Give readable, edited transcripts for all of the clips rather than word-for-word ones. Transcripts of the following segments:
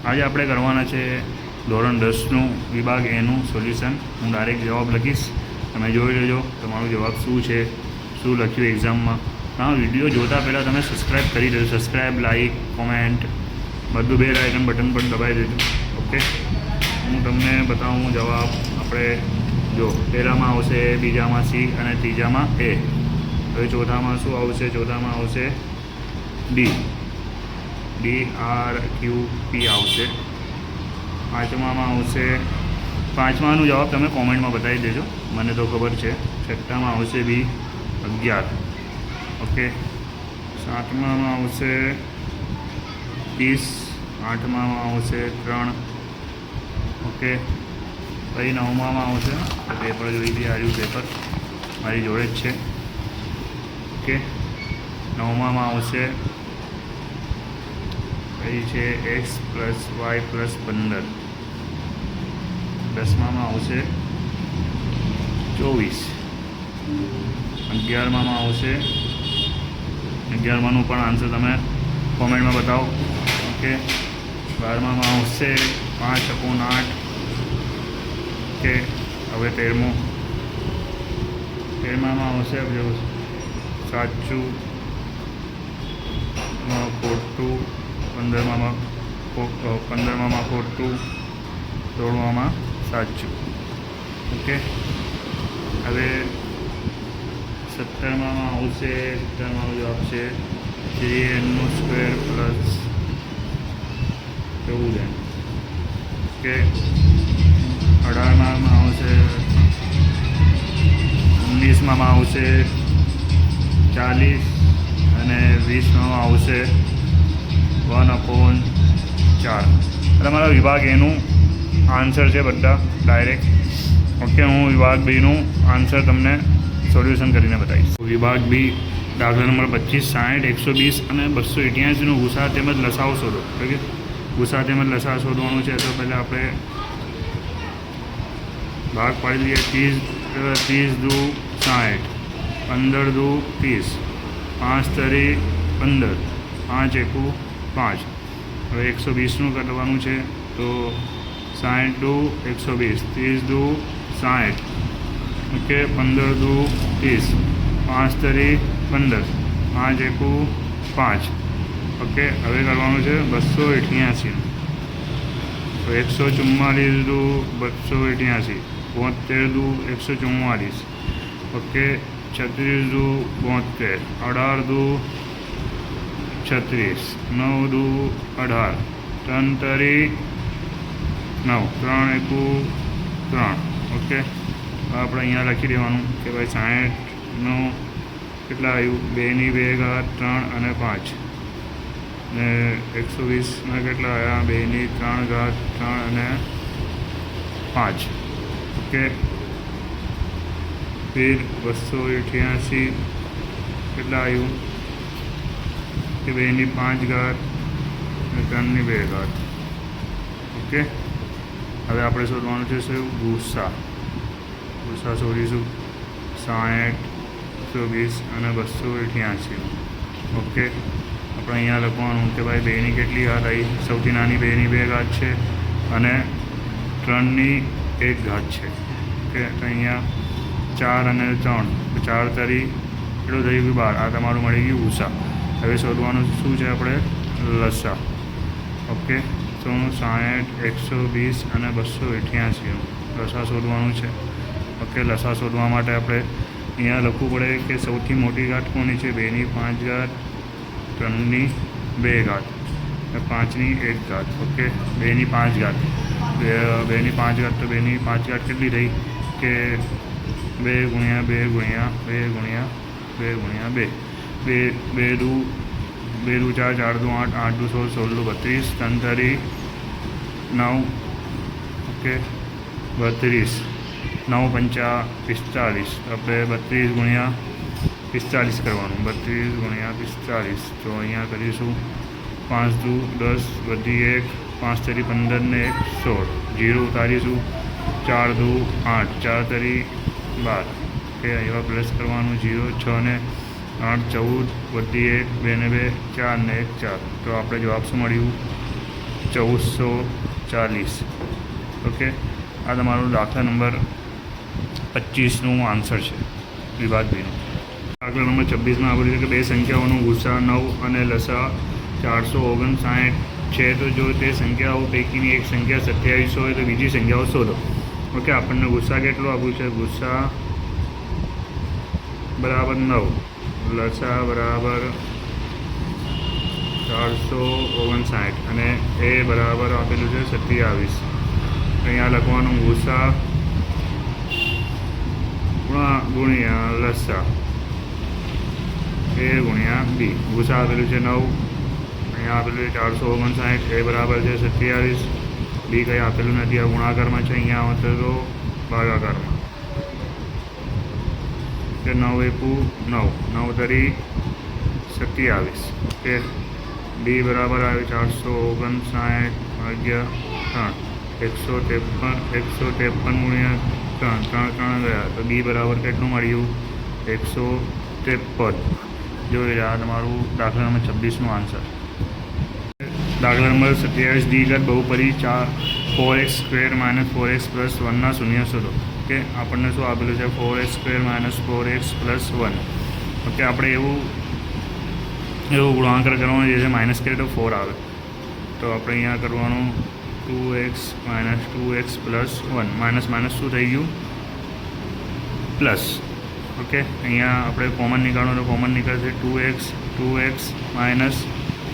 આજે આપણે કરવાના છે ધોરણ 10નું વિભાગ એનું સોલ્યુશન. હું ડાયરેક્ટ જવાબ લખીશ, તમે જોઈ લેજો તમારો જવાબ શું છે, શું લખ્યું એક્ઝામમાં. હા, વિડીયો જોતાં પહેલાં તમે સબસ્ક્રાઈબ કરી દેજો. સબસ્ક્રાઈબ, લાઈક, કોમેન્ટ બધું બેલ આઇકન બટન પણ દબાવી દેજો. ઓકે, હું તમને બતાવું જવાબ. આપણે જો પહેલામાં આવશે, બીજામાં સી અને ત્રીજામાં એ. હવે ચોથામાં શું આવશે? ચોથામાં આવશે ડી, DRQP આવશે. પાંચમામાં આવશે, પાંચમાનો જવાબ તમે કોમેન્ટમાં બતાવી દેજો, મને તો ખબર છે. છઠ્ઠામાં આવશે બી 11. ઓકે, સાતમામાં આવશે 30, આઠમામાં આવશે 3. ઓકે, પછી નવમામાં આવશે પેપર જોઈ બી આવ્યું, પેપર મારી જોડે જ છે. ઓકે, નવમામાં આવશે કઈ છે x + y + 15. દસમામાં આવશે 24. 11મામાં આવશે, 11માનું પણ આન્સર તમે કોમેન્ટમાં બતાવો. ઓકે, 12મામાં આવશે 5/8. ઓકે, હવે 13મામાં આવશે જો સાચું ખોટું, 15મામાં ખોટું, 16મામાં સાચું. ઓકે, હવે 17મામાં આવશે, 17માનો જવાબ છે 3n² + 14n. ઓકે, 18મામાં આવશે, 19મામાં આવશે 40 અને 20મામાં આવશે 1/4. એટલે મારા વિભાગ એનું આન્સર છે બધા ડાયરેક્ટ. ઓકે, હું વિભાગ બીનું આન્સર તમને સોલ્યુશન કરીને બતાવીશ. વિભાગ બી દાખલા નંબર 25, 60, 120 અને 288નું ગુસા તેમજ લસાઅ શોધો. ઓકે, ગુસા તેમજ લસાઅ શોધવાનું છે. તો પહેલાં આપણે ભાગ પાડી લઈએ. 30 × 2 = 60, 15 × 2 = 30, 5 × 3 = 15, 5 × 1 = 5. હવે 120નું કરવાનું છે. તો 60 × 120, 30 × 60. ઓકે, 15 × 2 = 30, 5 × 3 = 15, 5 × 1 = 5. ઓકે, હવે કરવાનું છે 288. તો 144 × 288, 72 × 144. ઓકે, 36 × 72, 18 × 36, 9 × 18, 3 × 9, 3 × 1 = 3. ઓકે, આપણે અહીંયા લખી દેવાનું કે ભાઈ 60નું કેટલા આવ્યું? 2 ની 2 ઘાત 3 અને 5. ને 120ના કેટલા આવ્યા? 2 ની 3 ઘાત 3 અને 5. ઓકે, ફિર 288 કેટલા આવ્યું? કે 2 ની 5 ઘાત અને 3 ની 2 ઘાત. ઓકે, હવે આપણે શોધવાનું છે શું? ગુસા. ગુસા શોધીશું 60, 120 અને 288. ઓકે, આપણે અહીંયા લખવાનું કે ભાઈ 2 ની કેટલી ઘાત આવી? સૌથી નાની 2 ની 2 ઘાત છે અને 3 ની 1 ઘાત છે. ઓકે, તો અહીંયા 4 અને 3, 4 તરી એટલું થઈ ગયું 12. આ તમારું મળી ગયું ગુસા. હવે શોધવાનું શું છે આપણે? લસા. ઓકે, તો 60, 120 અને 288 લસા શોધવાનું છે. ઓકે, લસા શોધવા માટે આપણે અહીંયા લખવું પડે કે સૌથી મોટી ઘાત કોની છે? 2 ની 5 ઘાત, 3 ની 2 ઘાત અને 5 ની 1 ઘાત. ઓકે, 2 ની 5 ઘાત, 2 ની 5 ઘાત. તો 2 ની 5 ઘાત કેટલી થઈ? કે 2 × 2 × 2 × 2 × 2. 2 × 2 = 4, 4 × 2 = 8, 8 × 2 = 16, 32, 3 તરી 9. ઓકે, 32, 9 × 5 = 45. આપણે 32 × 45 કરવાનું. 32 × 45. તો અહીંયા કરીશું 5 × 10 વધી 1, 5 તરી 15 ને 1 16, 0 ઉતારીશું. 4 × 2 = 8, 4 તરી 12. ઓકે, એવા પ્લસ કરવાનું. 0, 6 ને 8 14 વધી 1, 2 ને 2 4 ને 1 4. તો આપણે જવાબ શું મળ્યું? 1440. ઓકે, આ તમારું દાખલા નંબર 25નું આન્સર છે વિભાગ બીનું. દાખલા નંબર 26માં આપેલું છે કે બે સંખ્યાઓનો ગુસા 9 અને લસા 459 છે. તો જો તે સંખ્યાઓ પૈકીની એક સંખ્યા 27 હોય તો બીજી સંખ્યાઓ શોધો. ઓકે, આપણને ગુસા કેટલો આપ્યું છે? ગુસા બરાબર 9, લસા બરાબર 459 અને એ બરાબર આપેલું છે 27. અહીંયા લખવાનું ગુસા ગુણ્યા લસા એ ગુણ્યા બી. ગુસા આપેલું છે 9, અહીંયા આપેલું છે 459, એ બરાબર છે 27, બી કંઈ આપેલું નથી. આ ગુણાકારમાં છે, અહીંયા આવશે તો ભાગાકારમાં. કે 9 એકુ 9, 9 તરી 27. ઓકે, બી બરાબર આવે 459 ભાગ્યા 3, 153 ગુણ્યા 3, 3 ગયા તો બી બરાબર કેટલું મળ્યું? 153. જોઈ રહ્યા તમારું દાખલા નંબર 26નું આન્સર. દાખલા નંબર 27 દ્વિઘાત બહુપદી 4x² - 4x + 1 શૂન્ય શોધો. ઓકે, આપણને શું આપેલું છે? 4x² - 4x + 1. ઓકે, આપણે એવું ગુણાકાર કરવાનો જે છે માઇનસ કરીએ તો 4 આવે. તો આપણે અહીંયા કરવાનું 2x - 2x + 1. માઇનસ શું થઈ ગયું? પ્લસ. ઓકે, અહીંયા આપણે કોમન નીકાળવું તો કોમન નીકળશે 2x -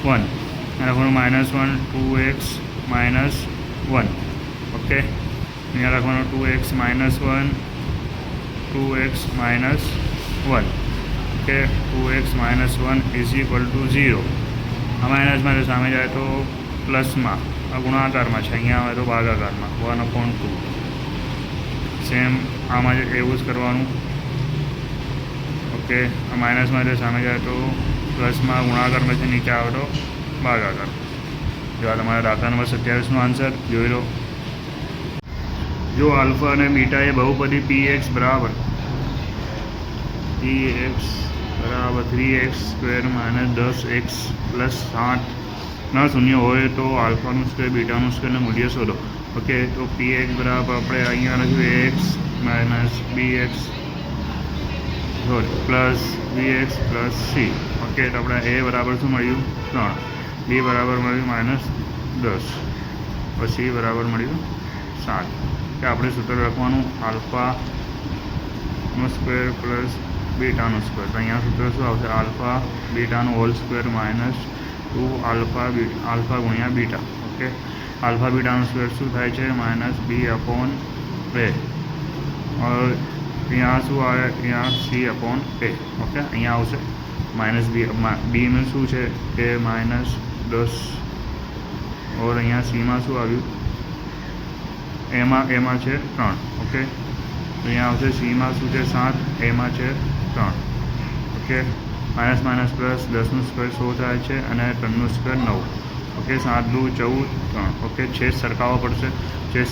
1 અને લખવાનું -1 2x - 1. ઓકે, અહીંયા લખવાનું 2x - 1 2x - 1. Okay, 2x - 1 = 0. આ માઇનસમાં સામે જાય તો પ્લસમાં, આ ગુણાકારમાં છે, અહીંયા આવે તો ભાગાકારમાં 1/2. સેમ આમાં એવું જ કરવાનું. ઓકે, આ માઇનસમાં સામે જાય તો પ્લસમાં, ગુણાકારમાં છે, નીચે આવે તો ભાગાકાર. જો આ તમારા દાખલા નંબર 27નું આન્સર જોઈ લો. જો આલ્ફા અને બીટા એ બહુપદી px બરાબર 3x² - 10x + 7 ના શૂન્ય હોય તો આલ્ફાનું સ્ક્વેર બીટાનું સ્ક્વેરનું મૂલ્ય શોધો. ઓકે, તો px બરાબર આપણે અહીંયા લખ્યું ax - bx plus bx + c. Okay, તો આપણે a બરાબર શું મળ્યું? 3, b બરાબર મળ્યું -10, પછી c બરાબર મળ્યું 7. કે આપણે સૂત્ર લખવાનું આલ્ફાનો સ્ક્વેર પ્લસ બીટાનો સ્ક્વેર. તો અહીંયા સૂત્ર શું આવશે? આલ્ફા બીટાનો હોલ સ્ક્વેર -2 આલ્ફા ગુણ્યા બીટા. ઓકે, આલ્ફા બીટાનો સ્ક્વેર શું થાય છે? -b/a. और यहाँ શું આવે? यहाँ c/a. ઓકે, અહીંયા આવશે -b. બીનું શું છે કે -10 और અહીંયા સીમાં શું આવ્યું? એમાં છે 3. ઓકે, તો અહીંયા આવશે સીમાં શું છે? 7, એમાં છે 3. ઓકે, માઇનસ પ્લસ 10નું સ્ક્વેર 100 થાય છે અને 3નું સ્ક્વેર 9. ઓકે, 7 × 2 = 14, 3. ઓકે, છેદ સરખાવવા પડશે. છેદ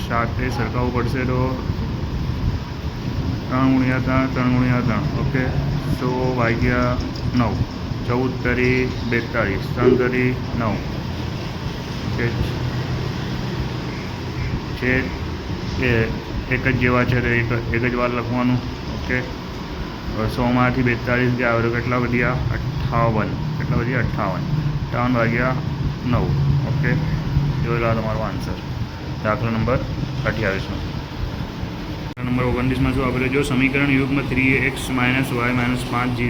7 સરખાવવું પડશે તો 3 × 3. ઓકે, 100/9, 14 તરી 42, 3 તરી 9. ઓકે, છેદ એ એક જ જેવા છે તો એક જ વાર લખવાનું. ઓકે, 100માંથી 42 ગયા તો કેટલા વધ્યા? 58. કેટલા વધ્યા? 58. 3/9. ઓકે, જોઈ લો તમારો આન્સર દાખલા નંબર 28નો. નંબર 29માં શું આપેલું? જો સમીકરણ યુગ્મ 3x - y - 5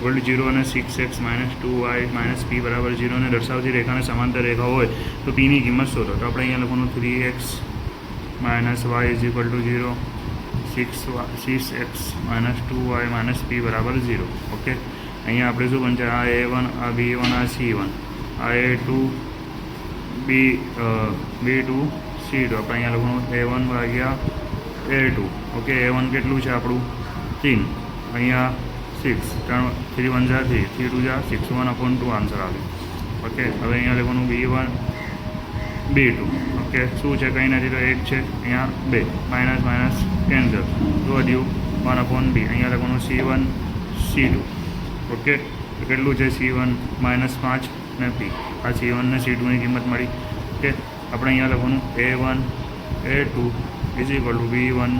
= 0 અને 6x - 2y - p = 0 ને દર્શાવતી રેખાને સમાંતર રેખા હોય તો pની કિંમત શોધો. તો આપણે અહીંયા લખવાનું 3x - y = 0, 6x - 2y - p = 0. Okay, અહીંયા આપણે શું બનશે? આ a1, આ b1, આ c1, આ a2, b2, c2. આપણે અહીંયા લખવાનું a1/a2. ઓકે, a1 કેટલું છે આપણું? 3, અહીંયા 6, 3 × 1 = 3, 3 × 2 = 6, 1/2 આન્સર આવે. ઓકે, હવે અહીંયા લખવાનું b1, b2. ઓકે, શું છે? કંઈ નથી તો 1 છે, અહીંયા 2, માઇનસ કેન્સલ, તો વધ્યું 1/b. અહીંયા લખવાનું c1, c2. ઓકે, તો કેટલું છે C1 -5 ને P આ C1 ને C2ની કિંમત મળી. ઓકે આપણે અહીંયા લખવાનું A1 A2 = B1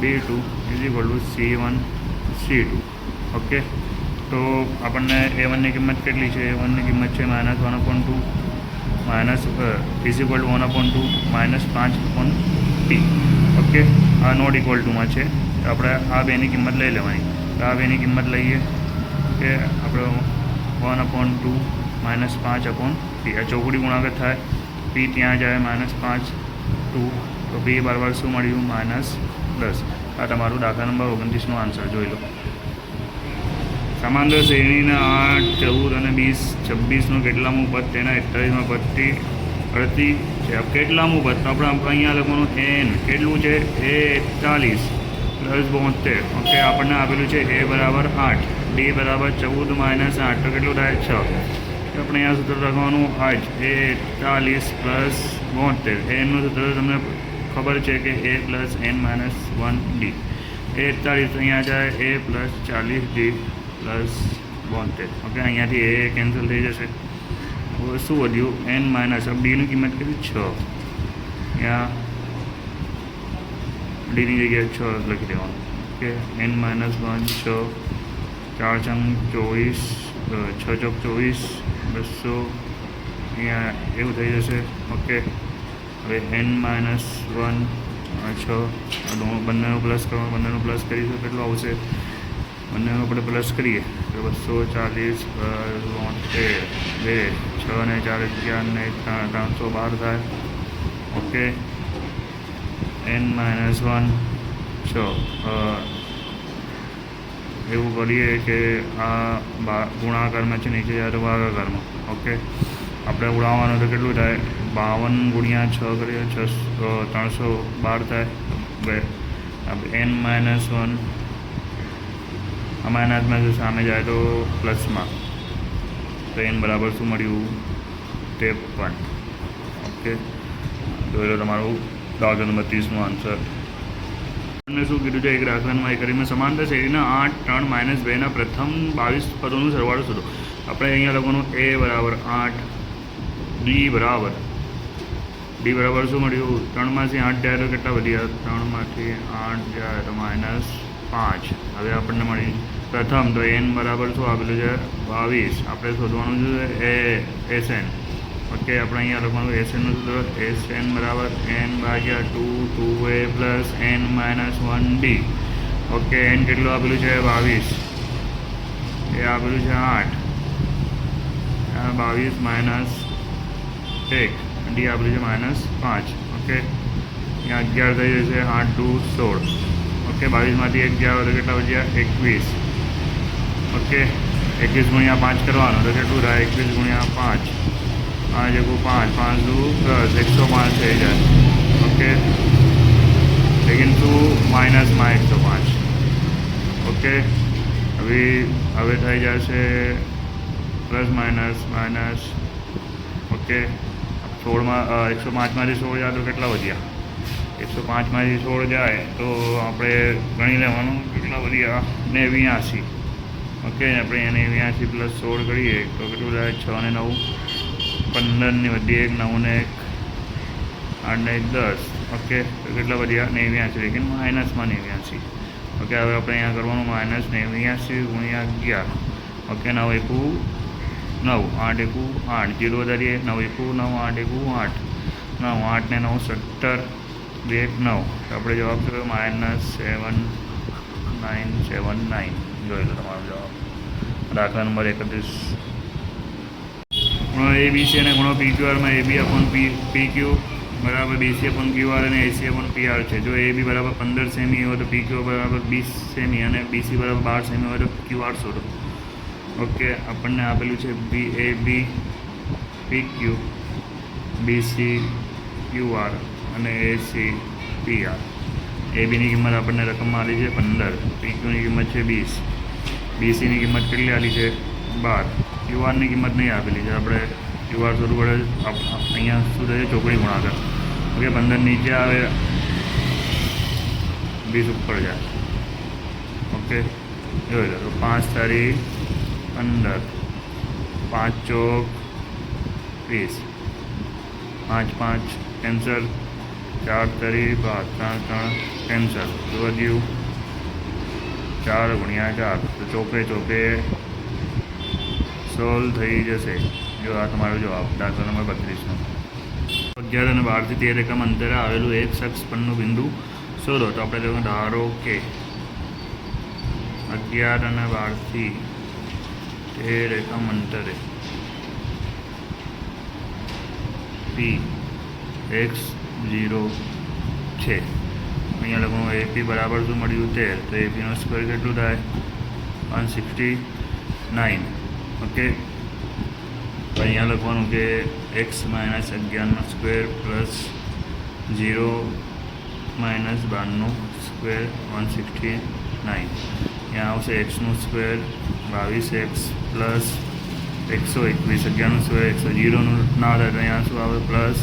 B2 = C1 C2. Okay તો આપણને A1ની કિંમત કેટલી છે? A1ની કિંમત છે -1/2 -1/2 -5/P. ઓકે આ નોટ ઇક્વલ ટુમાં છે. આપણે આ બેની કિંમત લઈ લેવાની. તો આ બેની કિંમત લઈએ કે આપણે 1/2 -5/P. આ ચોકડી ગુણાકાર થાય. P ત્યાં જાય -5 2 તો P બરાબર શું મળ્યું? -10. આ તમારું દાખલા નંબર 29નો આન્સર જોઈ લો. સમાંતર શ્રેણીના 8 14 અને 20 26નું કેટલામું પદ તેના 41માં પદથી અડધી છે. કેટલામું પદ? તો આપણે અહીંયા લખવાનું n કેટલું છે? A41 + 72. ઓકે આપણને આપેલું છે A બરાબર 8 D બરાબર 14 - 8 તો કેટલું થાય? 6. તો આપણે અહીંયા સૂત્ર લખવાનું A41 + 72. એનું સૂત્ર તમને ખબર છે કે A + n-1 D. A41 અહીંયા જાય A + 40 D + 72. ઓકે અહીંયાથી A કેન્સલ થઈ જશે. હવે શું વધ્યું? n- अब ડીની કિંમત કેટલી? 6. यहाँ ડીની જગ્યાએ 6 લખી દેવાનું. ઓકે n-1 6 4 × 24 6 × 24 200 અહીંયા એવું થઈ જશે. ઓકે હવે n-1 6 બંનેનો પ્લસ કરવાનો. બંનેનો પ્લસ કરીશું કેટલું આવશે? બંનેનો આપણે પ્લસ કરીએ તો 240 + 72 2 6 ને 4 11 ને 312 થાય. ઓકે n-1 6 એવું કરીએ કે આ ગુણાકારમાં છે, નીચે જાય તો ભાગાકારમાં. ઓકે આપણે ઉડાવવાનું તો કેટલું થાય? 52 × 6 કરીએ 312 થાય. n-1 અમાયનાથમાં જો સામે જાય તો પ્લસમાં, તો n બરાબર શું મળ્યું? 53. ઓકે જોઈ લો તમારું દાખલા નંબર 30નો આન્સર. તમને શું કીધું છે? એક દાખલામાં એ કરીને સમાંતર શ્રેણીના 8 3 - 2ના પ્રથમ 22 પદોનું સરવાળો શોધો. આપણે અહીંયા લખવાનું A બરાબર 8 D બરાબર શું મળ્યું? 3માંથી 8 જાય તો કેટલા વધ્યા? 3માંથી 8 જાય તો -5. હવે આપણને મળી પ્રથમ તો n બરાબર શું આપેલું છે? 22. આપણે શોધવાનું છે SN. ઓકે આપણે અહીંયા લખવાનું SNનું સૂત્ર SN બરાબર n/2 2A + n-1 D. Okay n કેટલું આપેલું છે? 22. એ આપેલું છે 8. 22 - 1 D આપેલું છે -5. ઓકે અહીંયા 11 થઈ જશે. 8 × 2 = 16. ઓકે 22માંથી 1 ગયા તો કેટલા વધ્યા? 21. ઓકે 21 × 5 કરવાનું તો કેટલું થાય? 21 × 5 5 × 5 5 × 105 થઈ જાય. ઓકે લેકિન શું? -105. ઓકે હવે થઈ જશે +- ઓકે 105માંથી 16 જાય તો કેટલા વધ્યા? 105માંથી 16 જાય તો આપણે ગણી લેવાનું કેટલા વધ્યા? 89. ઓકે આપણે 89 + 16 કરીએ તો કેટલું થાય? 6 ને 9 15 ની વધી 1 9 ને 1 8 ને 1 10. ઓકે તો કેટલા વધ્યા? 89 લેકિન માઇનસમાં 89. ઓકે હવે આપણે અહીંયા કરવાનું -89 × 11. ઓકે 9 × 1 9 8 × 8 0 વધારીએ 9 × 9 8 × 8 9 8 ને 9 17 2 1 9. તો આપણે જવાબ થયો -7979. જોઈ લો તમારો જવાબ. દાખલા નંબર 31. ખૂણો ABC અને ખૂણો PQRમાં AB/PQ બરાબર BC/QR અને AC/PR છે. જો AB બરાબર 15 સેમી હોય તો PQ બરાબર 20 સેમી અને BC બરાબર 12 સેમી હોય તો QR શોધો. ઓકે આપણને આપેલું છે AB PQ BC QR અને AC PR. ABની કિંમત આપણને રકમમાં આલી છે 15. PQની કિંમત છે 20. BCની કિંમત કેટલી આલી છે? 12. QRની કિંમત નહીં આપેલી છે. આપણે QR શોધવું પડે. અહીંયા શું થશે? ચોકડી ગુણાકાર. ઓકે 15 નીચે આવે 20 ઉપર જાય. ઓકે જોઈ લો તો 5 તારી 15, 5 ચોક 20, 5 5 કેન્સલ, 4 તરી 12, 3 3 કેન્સલ, તો વધ્યું 4 ગુણ્યા 4, તો ચોકે ચોકે સોલ્વ થઈ જશે. જો આ તમારો જવાબ દાખલા નંબર 32નો. 11 અને 12થી 13 એકમ અંતરે આવેલું એક અક્ષ પરનું બિંદુ શોધો. તો આપણે લેવું, ધારો કે 11 અને 12થી 13 એકમ અંતરે P(x0) છે. અહીંયા લખવાનું AP બરાબર શું મળ્યું 13, તો APનો સ્ક્વેર કેટલું થાય 169. ઓકે, તો અહીંયા લખવાનું કે x - 11નો સ્ક્વેર પ્લસ 0 - 12નો સ્ક્વેર 169. અહીંયા આવશે એક્સનો સ્ક્વેર 22x પ્લસ 121, 11નો સ્ક્વેર 100નું ના થાય તો અહીંયા શું આવે પ્લસ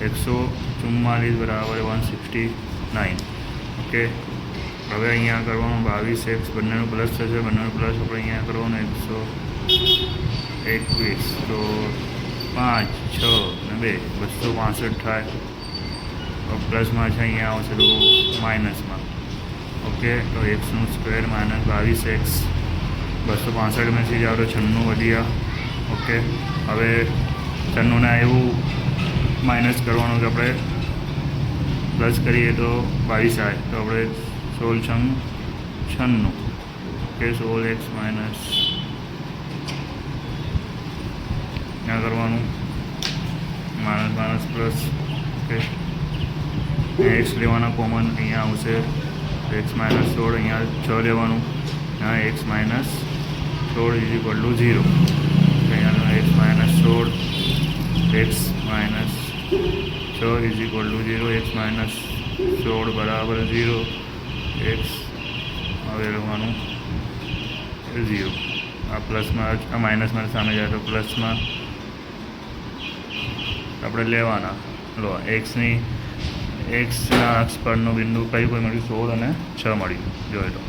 144 બરાબર 169. ઓકે, હવે અહીંયા કરવાનું 22x, બંનેનું પ્લસ થશે, બંનેનું પ્લસ આપણે અહીંયા કરવાનું 121, તો 5 6 અને 2 265 થાય. પ્લસમાં છે, અહીંયા આવશે તો માઇનસમાં. ઓકે, તો એક્સનું સ્ક્વેર માઇનસ 22x, 265માંથી જાઓ તો 96 વધ્યા. ઓકે, હવે 96ને એવું માઇનસ કરવાનું કે આપણે પ્લસ કરીએ તો 22 આવે, તો આપણે 16 96. ઓકે, 16x માઇનસ ત્યાં કરવાનું minus minus plus. Okay, x લેવાના કોમન, અહીંયા આવશે x - 16, અહીંયા 6 લેવાનું, यहाँ x - 16 इज इक्वल टू 0. यहाँ x - 16 x - 6 is equal to 0, x - 16 बराबर 0, x હવે લખવાનું 0. આ પ્લસમાં આ માઇનસમાં સામે જાય તો પ્લસમાં આપણે લેવાના. લો, એક્સના અક્ષ પરનું બિંદુ કયું કોઈ મળ્યું 16 અને 6 મળ્યું. જોઈ લો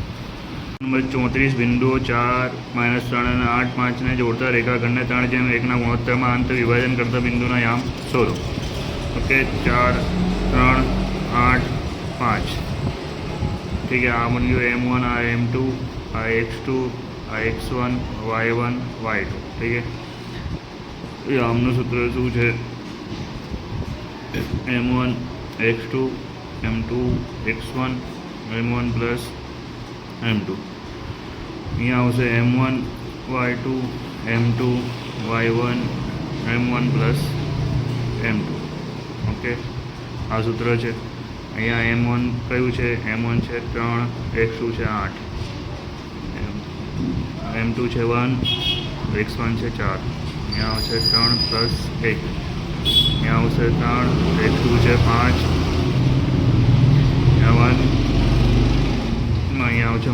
નંબર 34, બિંદુઓ 4 - 3 અને 8 5ને જોડતા રેખાખંડને 3/1ના ગુણોત્તરમાં અંત વિભાજન કરતા બિંદુના યામ શોધો. ઓકે, 4 3 8 5. ઠીક છે, આ બન્યું M1, આ M2, આ X2, આ X1, Y1 Y2. ઠીક છે, યામનું સૂત્ર શું છે? M1 X2 M2 X1 M1 plus M2. અહીંયા આવશે M1 Y2 M2 Y1 M1 plus M2. Okay, આ સૂત્ર છે. અહીંયા M1 કયું છે? M1 છે 3, X2 છે 8, M2 છે 1, X1 છે 4. અહીંયા આવશે 3 પ્લસ 1, અહીંયા આવશે 3, X2 છે 5, અહીંયા 1, અહીંયા આવશે -3,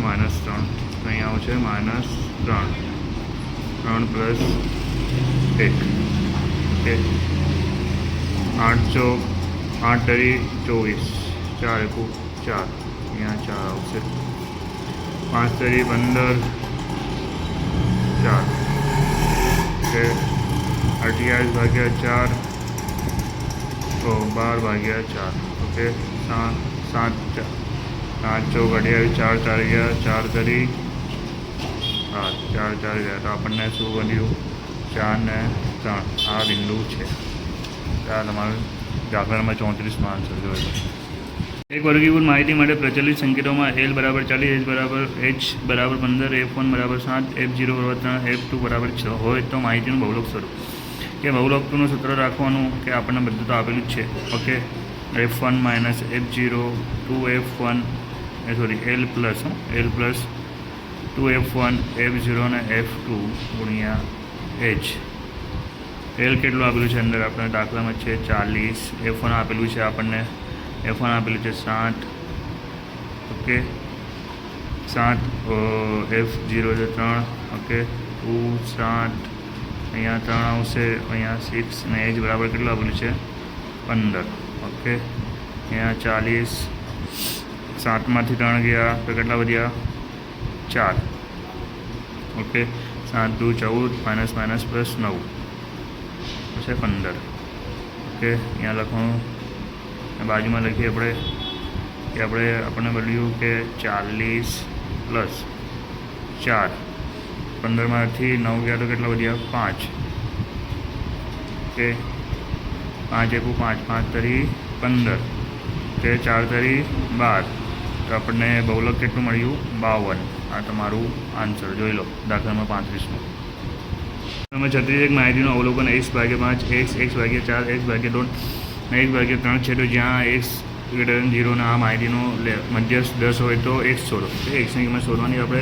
અહીંયા આવશે -3, 3 પ્લસ 1. ઓકે, 8 ચોક 8 તરી 24, 4 એકુ 4, અહીંયા 4 આવશે, 5 તરી 15 4. ઓકે, 28/4 તો 12/4. ઓકે, 7 ચોક 28, 4 4 ગયા, 4 તરી 8, 4 4 ગયા, તો આપણને શું બન્યું 4 ને 3. આ બિંદુ છે. આ તમારું દાખલા નંબર 34માં આન્સર જોયો. એક વર્ગીકૃત માહિતી માટે પ્રચલિત સંકેતોમાં L બરાબર 40, H બરાબર 15, F1 બરાબર 7, F0 બરાબર 3, F2 બરાબર 6 હોય તો માહિતીનું બહુલક સ્વરૂપ. કે બહુલકનું સૂત્ર રાખવાનું કે આપણને બધું તો આપેલું જ છે. Okay, F1 - F0 2F1 L plus 2F1 F0 અને F2 ગુણ્યા H. L કેટલું આપેલું છે અંદર આપણે દાખલામાં છે 40, F1 આપેલું છે આપણને, F1 આપેલું છે 7. ઓકે, 7, F0 છે 3. ઓકે, 2 7, અહીંયા 3 આવશે, અહીંયા 6 અને H બરાબર કેટલું આપેલું છે 15. ઓકે, અહીંયા 40, 7માંથી 3 ગયા તો કેટલા વધ્યા 4. ઓકે, 7 દુ 14 માઇનસ માઇનસ પ્લસ 9 છે 15. ઓકે, અહીંયા લખવાનું બાજુમાં લખીએ આપણે કે આપણને મળ્યું કે 40 પ્લસ 4. 15માંથી 9 ગયા તો કેટલા વધ્યા? 5. ઓકે, 5 એકું 5, 5 તરી 15, કે 4 તરી 12. તો આપણને બહુલક કેટલું મળ્યું? 52. આ તમારું આન્સર જોઈ લો દાખલામાં 35નું. તમે 36 માહિતીનું અવલોકન x/5, x/4, x/2 અને x/3 છે. તો જ્યાં x > 0 ના આ માહિતીનો મધ્યસ્થ 10 હોય તો x શોધો. xની કિંમત શોધવાની આપણે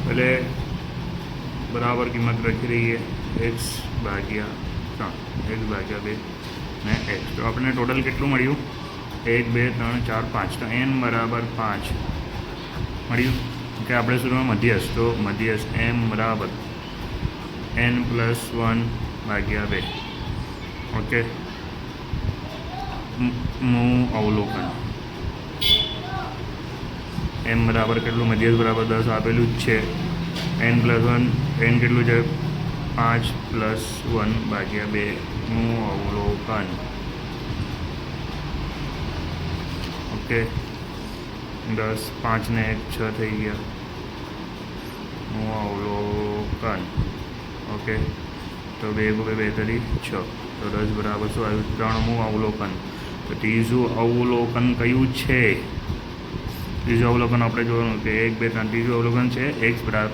એટલે બરાબર કિંમત રાખી રહીએ x/3, x/2 ને x. તો આપણને ટોટલ કેટલું મળ્યું? 1 2 3 4 5. તો n બરાબર 5 મળ્યું. કે આપણે શોધવાનું મધ્યસ્થ. તો મધ્યસ્થ m બરાબર n + 1/2. ઓકે, અવલોકન m બરાબર કેટલું? મધ્યસ્થ બરાબર 10 આપેલું જ છે. n + 1, n કેટલું છે? 5 + 1/2 અવલોકન. ઓકે, 10, 5 ને 1 6 થઈ ગયા. અવલોકન. ઓકે, તો 2 × 2 = 6. તો 10 બરાબર શું આવ્યું? 3મું અવલોકન. તો ત્રીજું અવલોકન કયું છે? ત્રીજું અવલોકન આપણે જોવાનું કે 1 2 3. ત્રીજું અવલોકન છે x/3.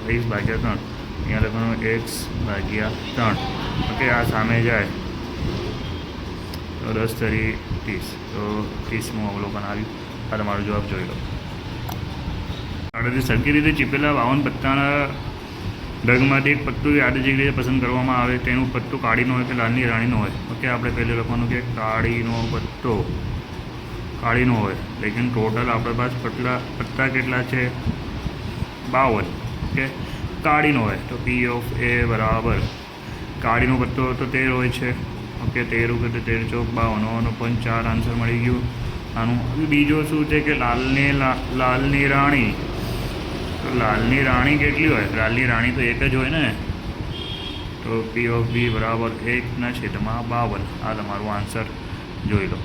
અહીંયા લખવાનું x/3. ઓકે, આ સામે જાય તો 10 તરી 30. તો 30મું અવલોકન આવ્યું. આ તમારો જવાબ જોઈ લો. સરખી રીતે ચીપેલા 52 પત્તાના ઢગમાંથી એક પત્તું યાદચ્છિક રીતે પસંદ કરવામાં આવે. તેનું પત્તું કાળીનો હોય કે લાલની રાણીનો હોય. ઓકે, આપણે પહેલું લખવાનું કે કાળીનો પત્તો કાળીનો હોય. લેકિન ટોટલ આપણી પાસે પત્તા કેટલા છે? 52. ઓકે, કાળીનો હોય તો P of A બરાબર કાળીનો પત્તો તો 13 હોય છે. ઓકે, 13 કે 13 ચોક 52 પણ 4 આન્સર મળી ગયું આનું. બીજો શું છે કે લાલની રાણી. તો લાલની રાણી કેટલી હોય? લાલની રાણી તો એક જ હોય ને. તો P of B બરાબર 1/52. આ તમારું આન્સર જોઈ લો.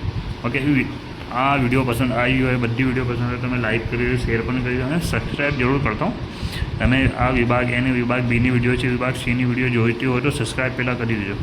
ઓકે, આ વિડીયો પસંદ આવી હોય, બધી વિડીયો પસંદ હોય તમે લાઇક કરી દો, શેર પણ કરી દો અને સબસ્ક્રાઈબ જરૂર કરતો. તમે આ વિભાગ A ની વિભાગ B ની વિડીયો છે, વિભાગ C ની વિડીયો જોઈતી હોય તો સબસ્ક્રાઈબ પહેલાં કરી દેજો.